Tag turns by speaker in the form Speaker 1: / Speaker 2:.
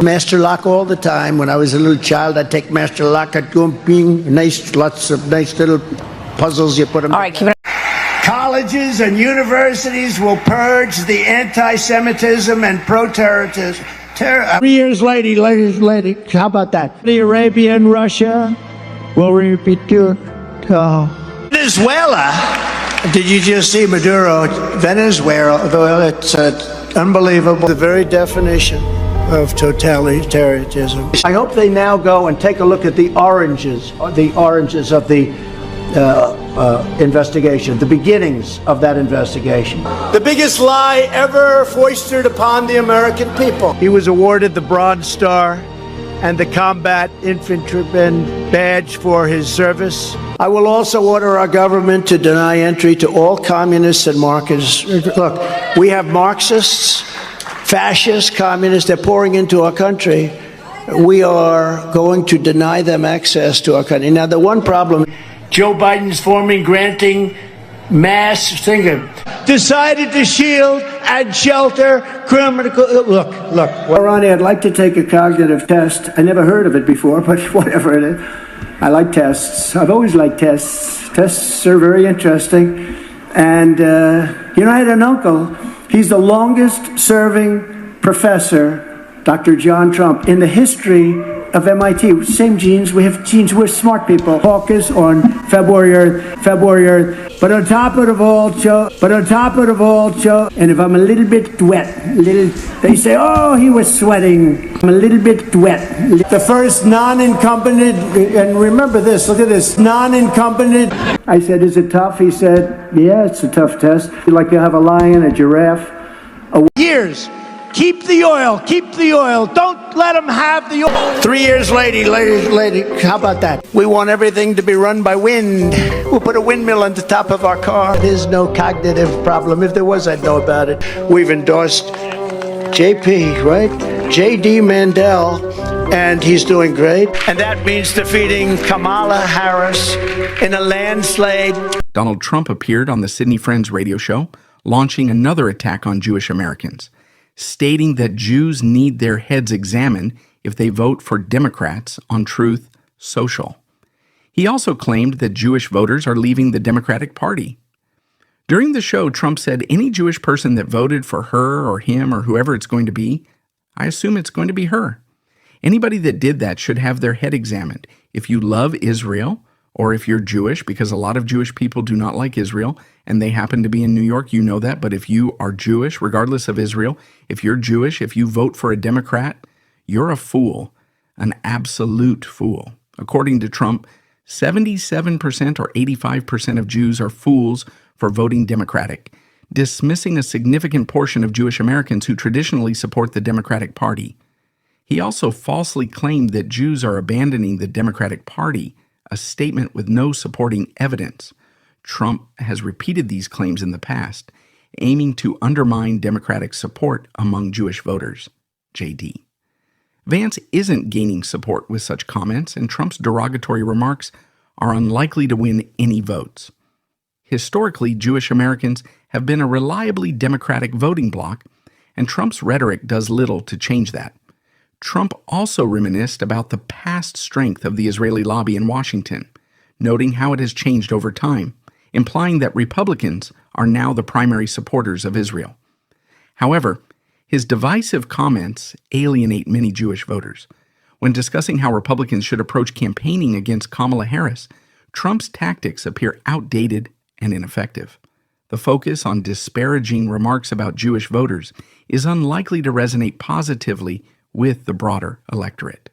Speaker 1: Master lock all the time. When I was a little child, I'd take master lock. I'd go and bing, lots of nice little puzzles. You put them.
Speaker 2: All right, keep it.
Speaker 1: Colleges and universities will purge the anti-Semitism and pro-terrorism.
Speaker 3: 3 years later, how about that? The Arabia and Russia will repeat
Speaker 1: Venezuela. Did you just see Maduro? Venezuela, it's unbelievable. The very definition of totalitarianism. I hope they now go and take a look at the oranges of the investigation, the beginnings of that investigation. The biggest lie ever foisted upon the American people. He was awarded the Bronze Star and the Combat Infantryman Badge for his service. I will also order our government to deny entry to all communists and Marxists. Look, we have Marxists, fascists, communists, they're pouring into our country. We are going to deny them access to our country. Now, the one problem, Joe Biden's granting mass decided to shield and shelter criminal. Look. Ronnie, I'd like to take a cognitive test. I never heard of it before, but whatever it is. I like tests. I've always liked tests. Tests are very interesting. And, I had an uncle. He's the longest serving professor, Dr. John Trump, in the history of MIT. Same genes. We have genes. We're smart people. Focus on February Earth. But on top of it all, Joe, and if I'm a little bit wet, they say, oh, he was sweating. I'm a little bit wet. The first non-incumbent, and remember this, look at this, non-incumbent. I said, is it tough? He said, yeah, it's a tough test. Like you have a lion, a giraffe. Years. Keep the oil. Don't let them have the oil. 3 years later, how about that? We want everything to be run by wind. We'll put a windmill on the top of our car. There's no cognitive problem. If there was, I'd know about it. We've endorsed JP, right? J.D. Mandel, and he's doing great. And that means defeating Kamala Harris in a landslide.
Speaker 4: Donald Trump appeared on the Sydney Friends radio show, launching another attack on Jewish Americans, stating that Jews need their heads examined if they vote for Democrats on Truth Social. He also claimed that Jewish voters are leaving the Democratic Party. During the show, Trump said any Jewish person that voted for her or him or whoever it's going to be, I assume it's going to be her. Anybody that did that should have their head examined. If you love Israel, or if you're Jewish, because a lot of Jewish people do not like Israel, and they happen to be in New York, you know that. But if you are Jewish, regardless of Israel, if you're Jewish, if you vote for a Democrat, you're a fool, an absolute fool. According to Trump, 77% or 85% of Jews are fools for voting Democratic, dismissing a significant portion of Jewish Americans who traditionally support the Democratic Party. He also falsely claimed that Jews are abandoning the Democratic Party, a statement with no supporting evidence. Trump has repeated these claims in the past, aiming to undermine Democratic support among Jewish voters. JD. Vance isn't gaining support with such comments, and Trump's derogatory remarks are unlikely to win any votes. Historically, Jewish Americans have been a reliably Democratic voting bloc, and Trump's rhetoric does little to change that. Trump also reminisced about the past strength of the Israeli lobby in Washington, noting how it has changed over time, implying that Republicans are now the primary supporters of Israel. However, his divisive comments alienate many Jewish voters. When discussing how Republicans should approach campaigning against Kamala Harris, Trump's tactics appear outdated and ineffective. The focus on disparaging remarks about Jewish voters is unlikely to resonate positively with the broader electorate.